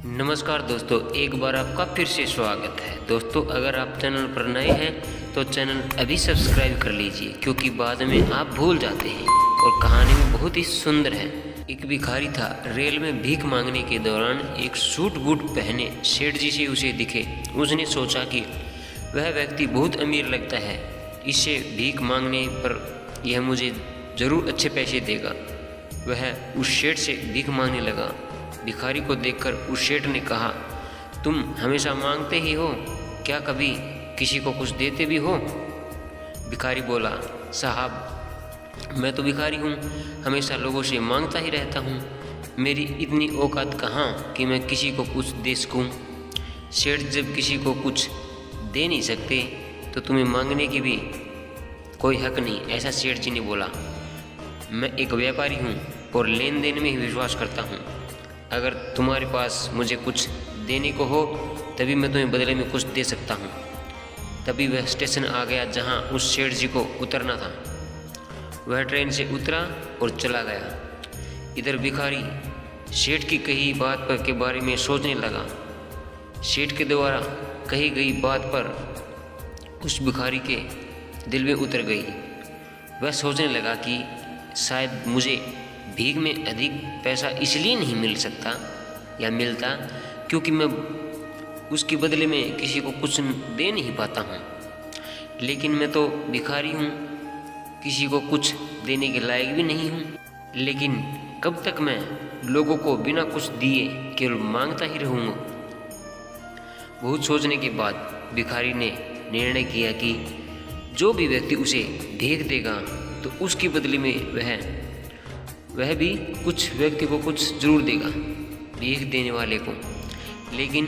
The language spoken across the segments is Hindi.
नमस्कार दोस्तों, एक बार आपका फिर से स्वागत है। दोस्तों, अगर आप चैनल पर नए हैं तो चैनल अभी सब्सक्राइब कर लीजिए, क्योंकि बाद में आप भूल जाते हैं। और कहानी में बहुत ही सुंदर है। एक भिखारी था। रेल में भीख मांगने के दौरान एक सूट बूट पहने सेठ जी से उसे दिखे। उसने सोचा कि वह व्यक्ति बहुत अमीर लगता है, इससे भीख मांगने पर यह मुझे ज़रूर अच्छे पैसे देगा। वह उस सेठ से भीख मांगने लगा। भिखारी को देखकर उस सेठ ने कहा, तुम हमेशा मांगते ही हो, क्या कभी किसी को कुछ देते भी हो? भिखारी बोला, साहब मैं तो भिखारी हूँ, हमेशा लोगों से मांगता ही रहता हूँ। मेरी इतनी औकात कहाँ कि मैं किसी को कुछ दे सकूँ। सेठ जब किसी को कुछ दे नहीं सकते तो तुम्हें मांगने की भी कोई हक नहीं, ऐसा सेठ जी ने बोला। मैं एक व्यापारी हूँ और लेन देन में ही विश्वास करता हूँ। अगर तुम्हारे पास मुझे कुछ देने को हो तभी मैं तुम्हें बदले में कुछ दे सकता हूँ। तभी वह स्टेशन आ गया जहाँ उस सेठ जी को उतरना था। वह ट्रेन से उतरा और चला गया। इधर भिखारी सेठ की कही बात पर के बारे में सोचने लगा। सेठ के द्वारा कही गई बात पर उस भिखारी के दिल में उतर गई। वह सोचने लगा कि शायद मुझे भीख में अधिक पैसा इसलिए नहीं मिल सकता या मिलता क्योंकि मैं उसके बदले में किसी को कुछ दे नहीं पाता हूँ। लेकिन मैं तो भिखारी हूँ, किसी को कुछ देने के लायक भी नहीं हूँ। लेकिन कब तक मैं लोगों को बिना कुछ दिए केवल मांगता ही रहूँगा? बहुत सोचने के बाद भिखारी ने निर्णय किया कि जो भी व्यक्ति उसे भीख देगा तो उसके बदले में वह भी कुछ व्यक्ति को कुछ जरूर देगा, भीख देने वाले को। लेकिन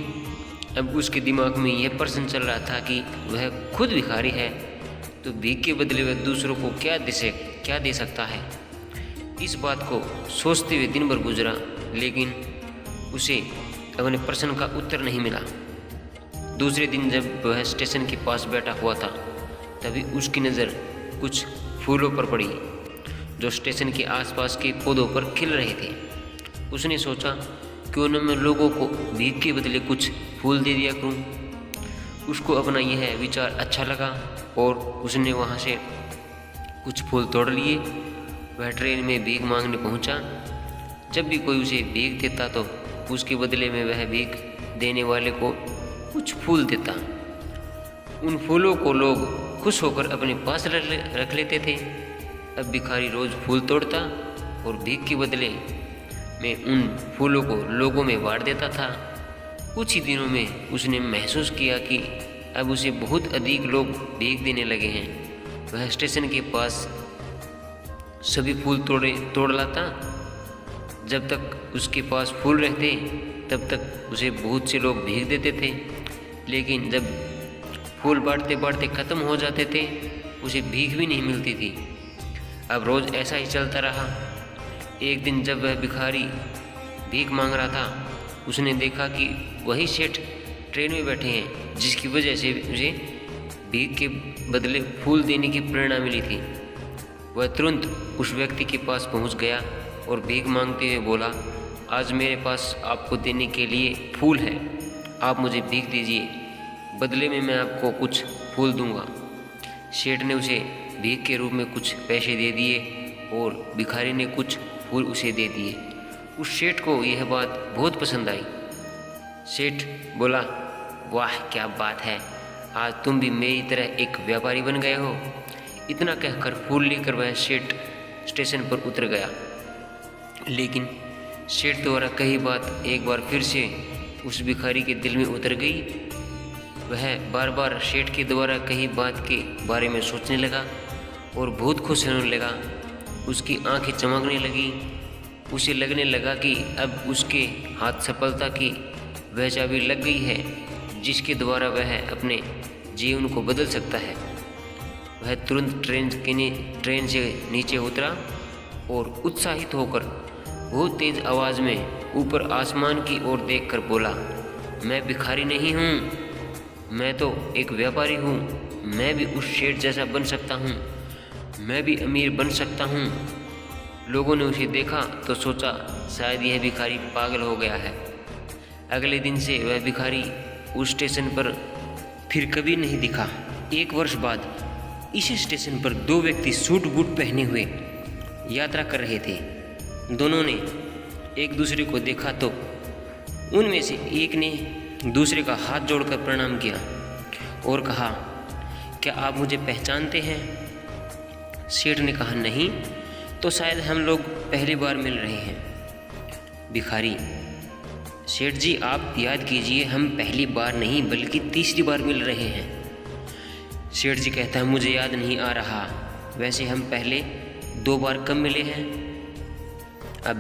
अब उसके दिमाग में यह प्रश्न चल रहा था कि वह खुद भिखारी है तो भीख के बदले वह दूसरों को क्या दे सकता है। इस बात को सोचते हुए दिन भर गुजरा, लेकिन उसे अपने प्रश्न का उत्तर नहीं मिला। दूसरे दिन जब वह स्टेशन के पास बैठा हुआ था तभी उसकी नज़र कुछ फूलों पर पड़ी जो स्टेशन के आसपास के पौधों पर खिल रहे थे। उसने सोचा, क्यों न मैं लोगों को भीख के बदले कुछ फूल दे दिया करूं। उसको अपना यह विचार अच्छा लगा और उसने वहां से कुछ फूल तोड़ लिए। वह ट्रेन में भीख मांगने पहुंचा। जब भी कोई उसे भीख देता तो उसके बदले में वह भीख देने वाले को कुछ फूल देता। उन फूलों को लोग खुश होकर अपने पास रख लेते थे। अब भिखारी रोज़ फूल तोड़ता और भीख के बदले में उन फूलों को लोगों में बांट देता था। कुछ ही दिनों में उसने महसूस किया कि अब उसे बहुत अधिक लोग भीख देने लगे हैं। वह स्टेशन के पास सभी फूल तोड़ लाता। जब तक उसके पास फूल रहते तब तक उसे बहुत से लोग भीख देते थे। लेकिन जब फूल बांटते बांटते ख़त्म हो जाते थे उसे भीख भी नहीं मिलती थी। अब रोज़ ऐसा ही चलता रहा। एक दिन जब वह भिखारी भीख मांग रहा था, उसने देखा कि वही सेठ ट्रेन में बैठे हैं, जिसकी वजह से उसे भीख के बदले फूल देने की प्रेरणा मिली थी। वह तुरंत उस व्यक्ति के पास पहुंच गया और भीख मांगते हुए बोला, आज मेरे पास आपको देने के लिए फूल है, आप मुझे भीख दीजिए, बदले में मैं आपको कुछ फूल दूंगा। सेठ ने उसे भीख के रूप में कुछ पैसे दे दिए और भिखारी ने कुछ फूल उसे दे दिए। उस सेठ को यह बात बहुत पसंद आई। सेठ बोला, वाह क्या बात है, आज तुम भी मेरी तरह एक व्यापारी बन गए हो। इतना कहकर फूल लेकर वह सेठ स्टेशन पर उतर गया। लेकिन सेठ द्वारा कही बात एक बार फिर से उस भिखारी के दिल में उतर गई। वह बार बार सेठ के द्वारा कही बात के बारे में सोचने लगा और बहुत खुश होने लगा। उसकी आंखें चमकने लगी। उसे लगने लगा कि अब उसके हाथ सफलता की वह चाबी लग गई है जिसके द्वारा वह अपने जीवन को बदल सकता है। वह तुरंत ट्रेन से नीचे उतरा और उत्साहित होकर बहुत तेज़ आवाज़ में ऊपर आसमान की ओर देखकर बोला, मैं भिखारी नहीं हूँ, मैं तो एक व्यापारी हूँ। मैं भी उस सेठ जैसा बन सकता हूँ, मैं भी अमीर बन सकता हूँ। लोगों ने उसे देखा तो सोचा शायद यह भिखारी पागल हो गया है। अगले दिन से वह भिखारी उस स्टेशन पर फिर कभी नहीं दिखा। 1 वर्ष बाद इसी स्टेशन पर 2 व्यक्ति सूट बूट पहने हुए यात्रा कर रहे थे। दोनों ने एक दूसरे को देखा तो उनमें से एक ने दूसरे का हाथ जोड़कर प्रणाम किया और कहा, क्या आप मुझे पहचानते हैं? सेठ ने कहा, नहीं, तो शायद हम लोग पहली बार मिल रहे हैं। भिखारी, सेठ जी आप याद कीजिए, हम पहली बार नहीं बल्कि तीसरी बार मिल रहे हैं। सेठ जी कहता है, मुझे याद नहीं आ रहा, वैसे हम पहले 2 बार कब मिले हैं? अब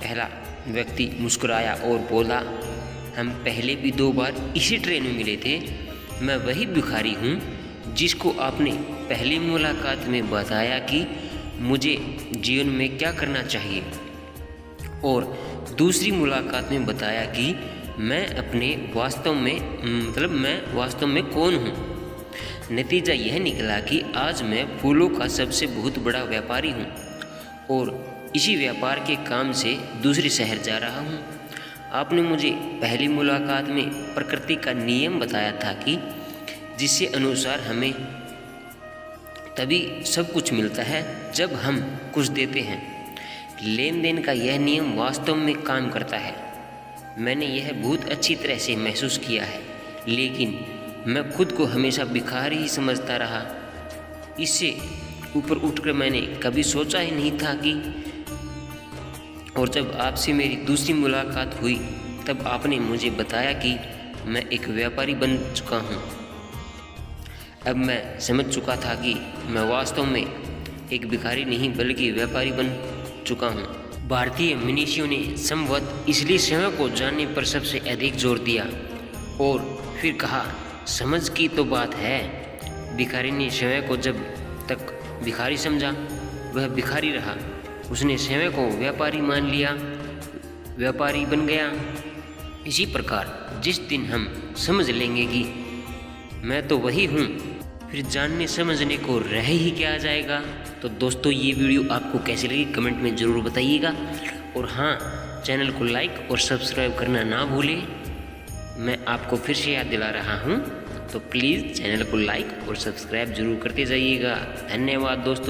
पहला व्यक्ति मुस्कुराया और बोला, हम पहले भी 2 बार इसी ट्रेन में मिले थे। मैं वही भिखारी हूँ जिसको आपने पहली मुलाकात में बताया कि मुझे जीवन में क्या करना चाहिए, और दूसरी मुलाकात में बताया कि मैं वास्तव में कौन हूँ। नतीजा यह निकला कि आज मैं फूलों का सबसे बहुत बड़ा व्यापारी हूँ और इसी व्यापार के काम से दूसरे शहर जा रहा हूँ। आपने मुझे पहली मुलाकात में प्रकृति का नियम बताया था कि जिसके अनुसार हमें तभी सब कुछ मिलता है जब हम कुछ देते हैं। लेन देन का यह नियम वास्तव में काम करता है। मैंने यह बहुत अच्छी तरह से महसूस किया है, लेकिन मैं खुद को हमेशा भिखारी ही समझता रहा। इससे ऊपर उठकर मैंने कभी सोचा ही नहीं था कि, और जब आपसे मेरी दूसरी मुलाकात हुई तब आपने मुझे बताया कि मैं एक व्यापारी बन चुका हूँ। अब मैं समझ चुका था कि मैं वास्तव में एक भिखारी नहीं बल्कि व्यापारी बन चुका हूँ। भारतीय मनीषियों ने संभवतः इसलिए समय को जानने पर सबसे अधिक जोर दिया और फिर कहा, समझ की तो बात है। भिखारी ने समय को जब तक भिखारी समझा वह भिखारी रहा। उसने समय को व्यापारी मान लिया, व्यापारी बन गया। इसी प्रकार जिस दिन हम समझ लेंगे कि मैं तो वही हूँ, फिर जानने समझने को रह ही क्या जाएगा। तो दोस्तों, ये वीडियो आपको कैसी लगी कमेंट में ज़रूर बताइएगा, और हाँ, चैनल को लाइक और सब्सक्राइब करना ना भूलें। मैं आपको फिर से याद दिला रहा हूँ, तो प्लीज़ चैनल को लाइक और सब्सक्राइब जरूर करते जाइएगा। धन्यवाद दोस्तों।